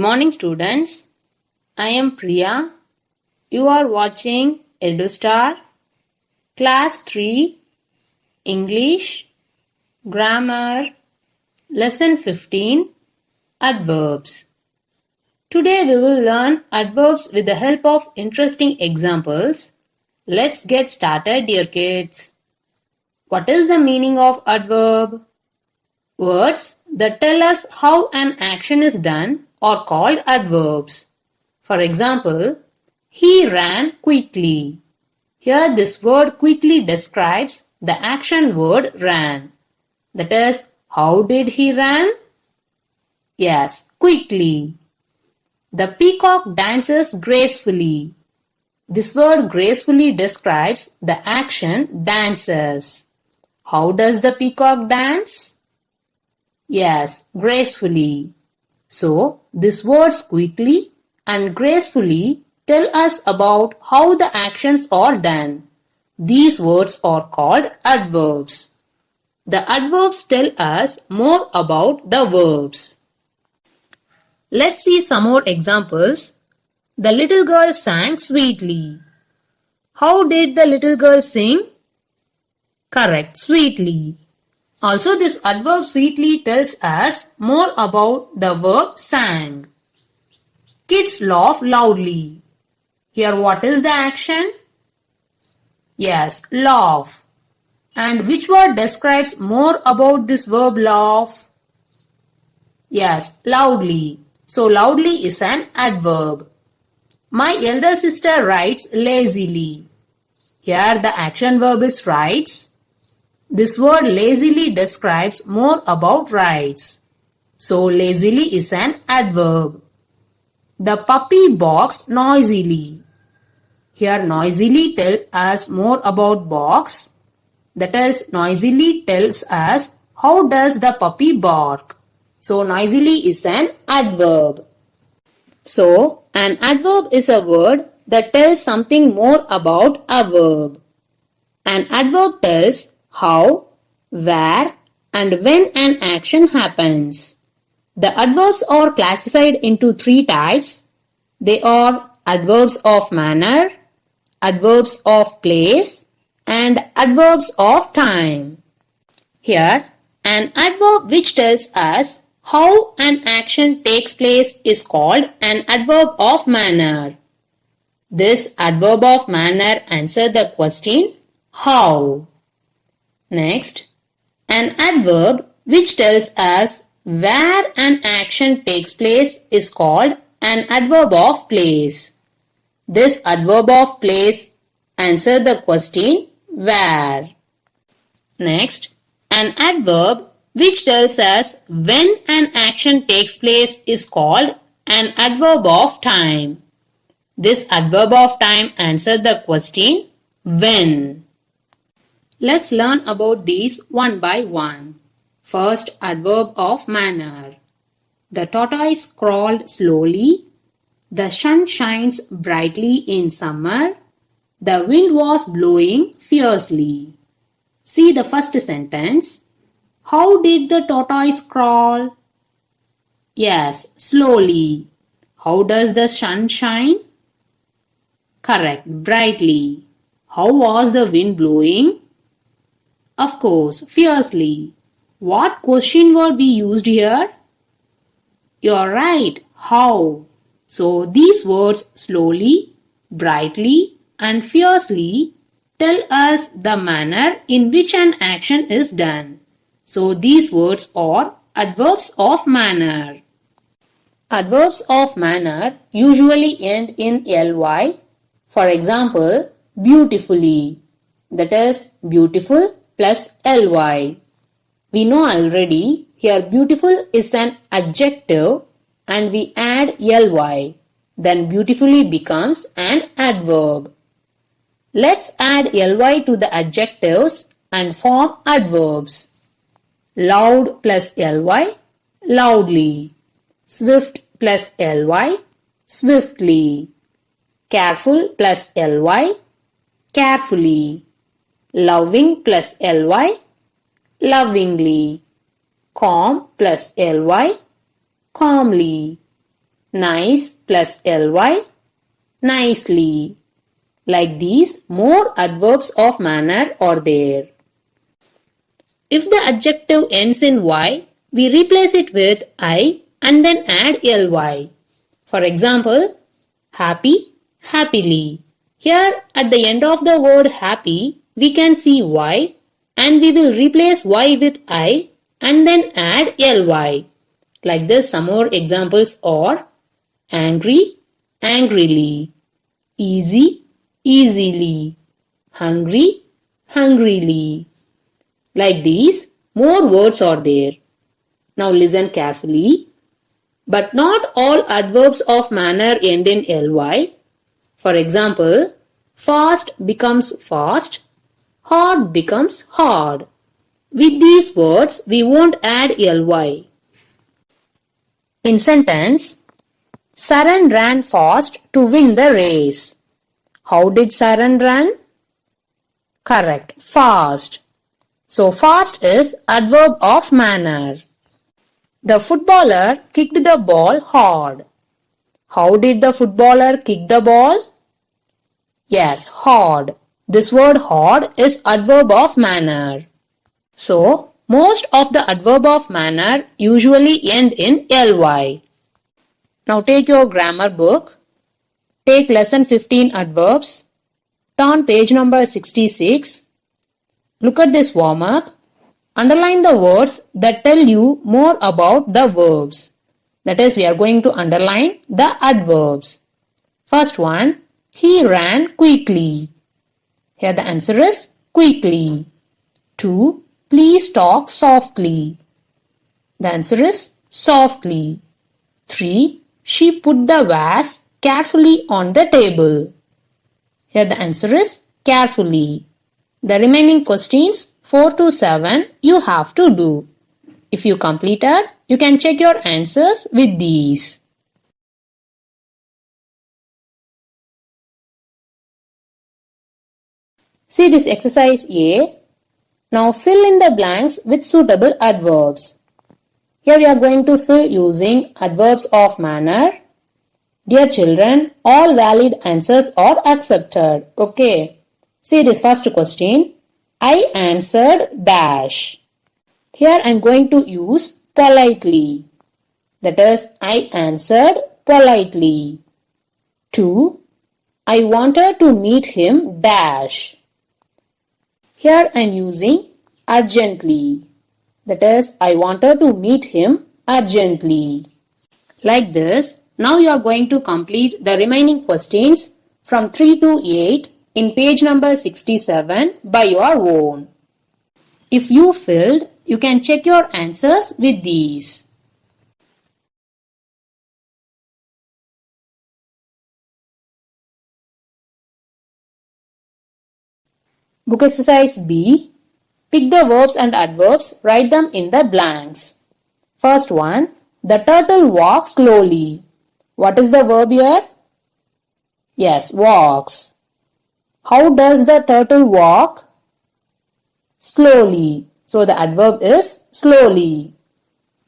morning, students. I am Priya. You are watching EduStar, Class 3, English, Grammar, Lesson 15, Adverbs. Today we will learn adverbs with the help of interesting examples. Let's get started, dear kids. What is the meaning of adverb? Words that tell us how an action is done are called adverbs. For example, he ran quickly. Here this word quickly describes the action word ran. That is, how did he run? Yes, quickly. The peacock dances gracefully. This word gracefully describes the action dances. How does the peacock dance? Yes, gracefully. So, these words quickly and gracefully tell us about how the actions are done. These words are called adverbs. The adverbs tell us more about the verbs. Let's see some more examples. The little girl sang sweetly. How did the little girl sing? Correct, sweetly. Also, this adverb sweetly tells us more about the verb sang. Kids laugh loudly. Here what is the action? Yes, laugh. And which word describes more about this verb laugh? Yes, loudly. So loudly is an adverb. My elder sister writes lazily. Here the action verb is writes. This word lazily describes more about rides. So lazily is an adverb. The puppy barks noisily. Here noisily tells us more about barks. That is, noisily tells us how does the puppy bark. So noisily is an adverb. So an adverb is a word that tells something more about a verb. An adverb tells how, where, and when an action happens. The adverbs are classified into three types. They are adverbs of manner, adverbs of place, and adverbs of time. Here, an adverb which tells us how an action takes place is called an adverb of manner. This adverb of manner answers the question, how? Next, an adverb which tells us where an action takes place is called an adverb of place. This adverb of place answers the question where. Next, an adverb which tells us when an action takes place is called an adverb of time. This adverb of time answers the question when. Let's learn about these one by one. First, adverb of manner. The tortoise crawled slowly. The sun shines brightly in summer. The wind was blowing fiercely. See the first sentence. How did the tortoise crawl? Yes, slowly. How does the sun shine? Correct, brightly. How was the wind blowing? Of course, fiercely. What question will be used here? You're right, how? So these words slowly, brightly, and fiercely tell us the manner in which an action is done. So these words are adverbs of manner. Adverbs of manner usually end in ly. For example, beautifully. That is beautiful plus ly. We know already here beautiful is an adjective and we add ly. Then beautifully becomes an adverb. Let's add ly to the adjectives and form adverbs. Loud plus ly, loudly. Swift plus ly, swiftly. Careful plus ly, carefully. Loving plus ly, lovingly. Calm plus ly, calmly. nice plus ly, nicely. Like these, more adverbs of manner are there. If the adjective ends in y, we replace it with I and then add ly. For example, happy, happily. Here at the end of the word happy, we can see y and we will replace y with I and then add ly. Like this, some more examples are angry, angrily, easy, easily, hungry, hungrily. Like these, more words are there. Now listen carefully. But not all adverbs of manner end in ly. For example, fast becomes fast, hard becomes hard. With these words, we won't add ly. In sentence, Saran ran fast to win the race. How did Saran run? Correct, fast. So fast is adverb of manner. The footballer kicked the ball hard. How did the footballer kick the ball? Yes, hard. This word hard is adverb of manner. So, most of the adverb of manner usually end in ly. Now take your grammar book. Take lesson 15 adverbs. Turn page number 66. Look at this warm-up. Underline the words that tell you more about the verbs. That is, we are going to underline the adverbs. First one, he ran quickly. Here the answer is quickly. 2. Please talk softly. The answer is softly. 3. She put the vase carefully on the table. Here the answer is carefully. The remaining questions 4 to 7 you have to do. If you completed, you can check your answers with these. See this exercise A. Now fill in the blanks with suitable adverbs. Here we are going to fill using adverbs of manner. Dear children, all valid answers are accepted. Okay. See this first question. I answered dash. Here I am going to use politely. That is, I answered politely. 2. I wanted to meet him dash. Here I am using urgently. That is, I wanted to meet him urgently. Like this, now you are going to complete the remaining questions from 3 to 8 in page number 67 by your own. If you filled, you can check your answers with these. Book exercise B. Pick the verbs and adverbs, write them in the blanks. First one, the turtle walks slowly. What is the verb here? Yes, walks. How does the turtle walk? Slowly. So the adverb is slowly.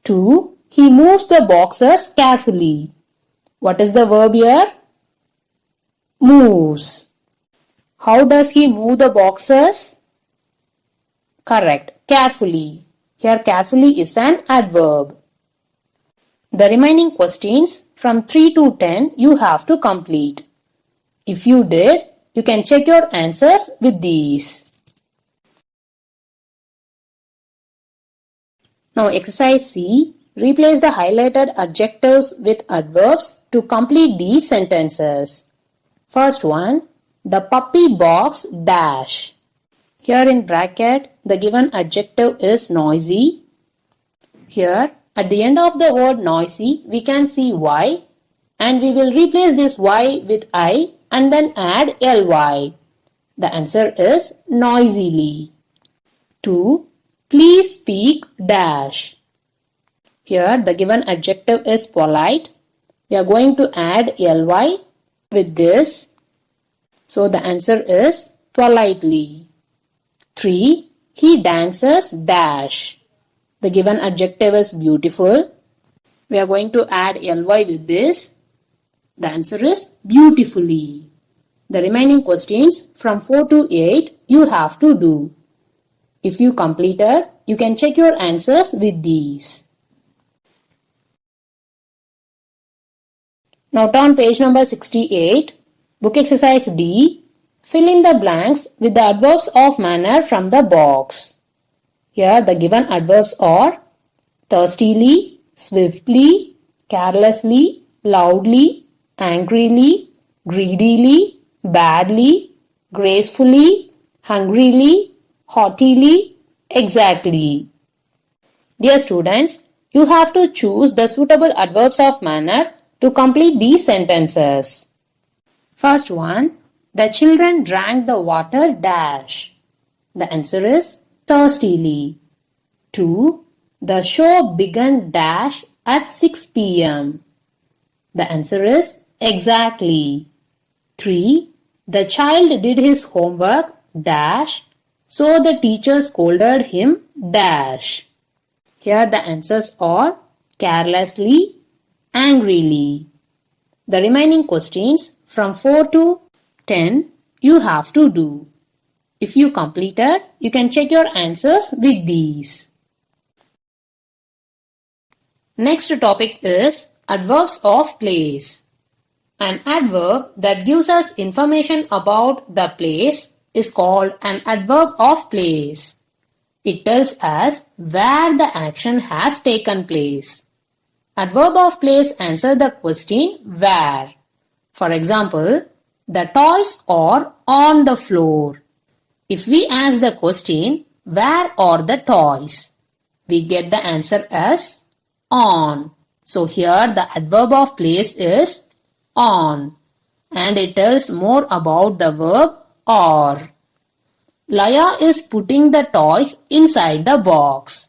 2. He moves the boxes carefully. What is the verb here? Moves. How does he move the boxes? Correct, carefully. Here carefully is an adverb. The remaining questions from 3 to 10 you have to complete. If you did, you can check your answers with these. Now exercise C. Replace the highlighted adjectives with adverbs to complete these sentences. First one, the puppy barks dash. Here in bracket, the given adjective is noisy. Here, at the end of the word noisy, we can see y and we will replace this y with I and then add ly. The answer is noisily. 2. Please speak dash. Here, the given adjective is polite. We are going to add ly with this. So the answer is politely. 3. He dances dash. The given adjective is beautiful. We are going to add ly with this. The answer is beautifully. The remaining questions from 4 to 8 you have to do. If you completed, you can check your answers with these. Now turn page number 68. Book exercise D. Fill in the blanks with the adverbs of manner from the box. Here the given adverbs are thirstily, swiftly, carelessly, loudly, angrily, greedily, badly, gracefully, hungrily, haughtily, exactly. Dear students, you have to choose the suitable adverbs of manner to complete these sentences. First one, the children drank the water dash. The answer is thirstily. 2. The show began dash at 6 p.m. The answer is exactly. 3. The child did his homework dash, so the teacher scolded him dash. Here the answers are carelessly, angrily. The remaining questions from 4 to 10 you have to do. If you completed, you can check your answers with these. Next topic is adverbs of place. An adverb that gives us information about the place is called an adverb of place. It tells us where the action has taken place. Adverb of place answer the question where. For example, the toys are on the floor. If we ask the question, where are the toys? We get the answer as on. So here the adverb of place is on. And it tells more about the verb are. Laya is putting the toys inside the box.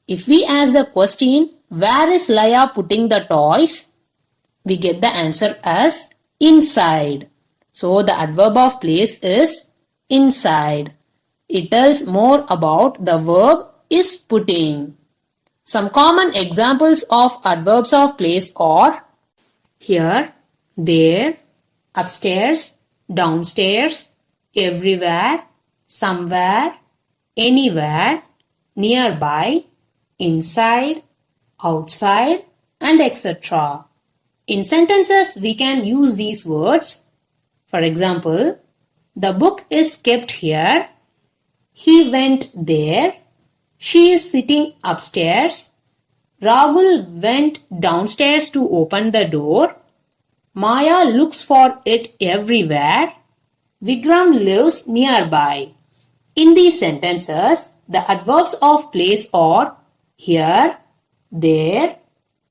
If we ask the question, where is Laya putting the toys? We get the answer as inside. So the adverb of place is inside. It tells more about the verb is putting. Some common examples of adverbs of place are here, there, upstairs, downstairs, everywhere, somewhere, anywhere, nearby, inside, outside, and etc. In sentences, we can use these words. For example, the book is kept here. He went there. She is sitting upstairs. Rahul went downstairs to open the door. Maya looks for it everywhere. Vikram lives nearby. In these sentences, the adverbs of place are here, there,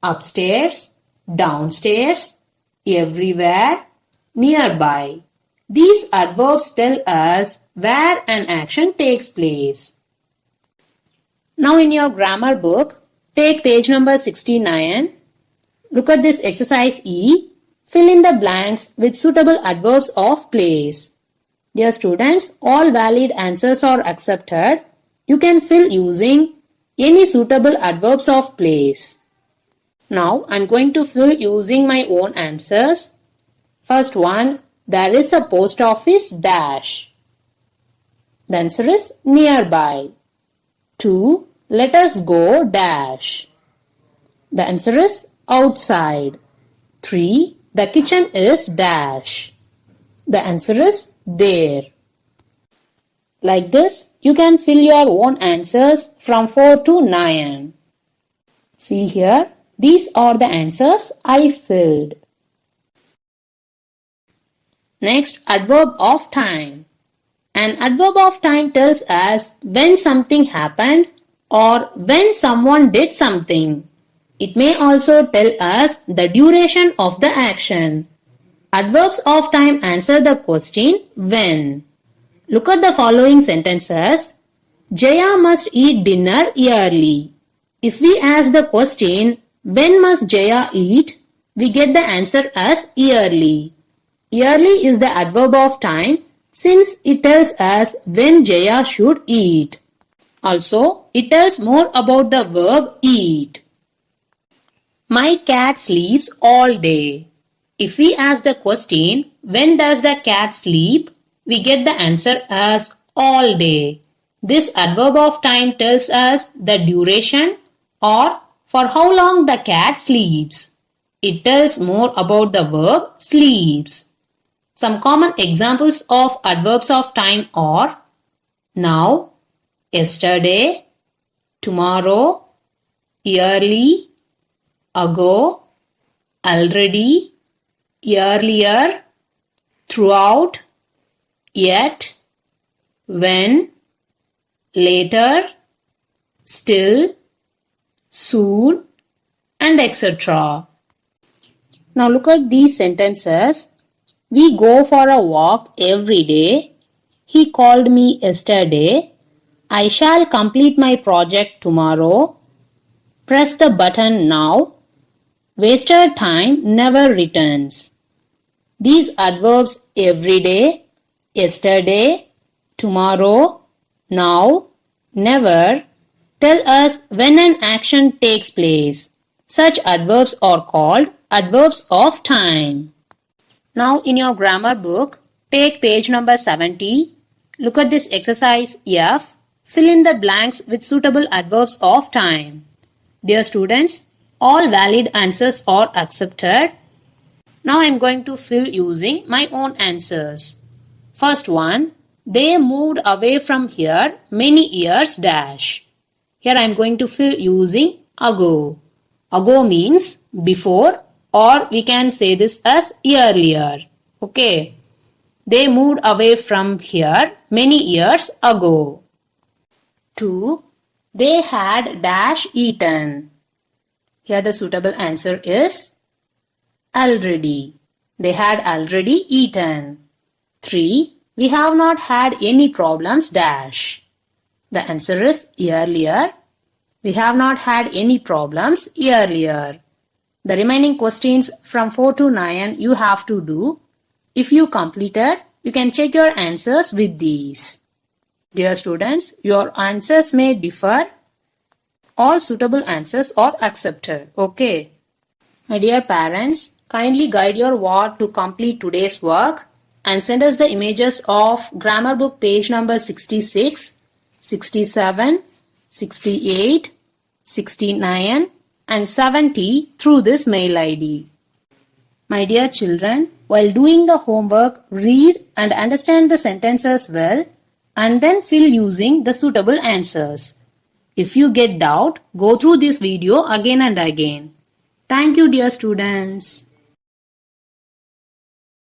upstairs, downstairs, everywhere, nearby. These adverbs tell us where an action takes place. Now in your grammar book, take page number 69. Look at this exercise E. Fill in the blanks with suitable adverbs of place. Dear students, all valid answers are accepted. You can fill using any suitable adverbs of place. Now I am going to fill using my own answers. First one, there is a post office dash. The answer is nearby. 2. Let us go dash. The answer is outside. 3. The kitchen is dash. The answer is there. Like this, you can fill your own answers from 4 to 9. See here, these are the answers I filled. Next, adverb of time. An adverb of time tells us when something happened or when someone did something. It may also tell us the duration of the action. Adverbs of time answer the question when. Look at the following sentences. Jaya must eat dinner early. If we ask the question, when must Jaya eat? We get the answer as early. Early is the adverb of time since it tells us when Jaya should eat. Also, it tells more about the verb eat. My cat sleeps all day. If we ask the question, when does the cat sleep? We get the answer as all day. This adverb of time tells us the duration or for how long the cat sleeps. It tells more about the verb sleeps. Some common examples of adverbs of time are now, yesterday, tomorrow, early, ago, already, earlier, throughout, yet, when, later, still, soon, and etc. Now look at these sentences. We go for a walk every day. He called me yesterday. I shall complete my project tomorrow. Press the button now. Wasted time never returns. These adverbs every day, yesterday, tomorrow, now, never tell us when an action takes place. Such adverbs are called adverbs of time. Now in your grammar book, take page number 70. Look at this exercise F. Fill in the blanks with suitable adverbs of time. Dear students, all valid answers are accepted. Now I am going to fill using my own answers. First one, they moved away from here many years dash. Here I am going to fill using ago. Ago means before, or we can say this as earlier. Okay. They moved away from here many years ago. 2. They had dash eaten. Here the suitable answer is already. They had already eaten. 3. We have not had any problems dash. The answer is earlier. We have not had any problems earlier. The remaining questions from 4 to 9 you have to do. If you completed, you can check your answers with these. Dear students, your answers may differ. All suitable answers are accepted. Okay. My dear parents, kindly guide your ward to complete today's work and send us the images of grammar book page number 66, 67, 68, 69 and 70 through this mail ID. My dear children, while doing the homework, read and understand the sentences well and then fill using the suitable answers. If you get doubt, go through this video again and again. Thank you, dear students.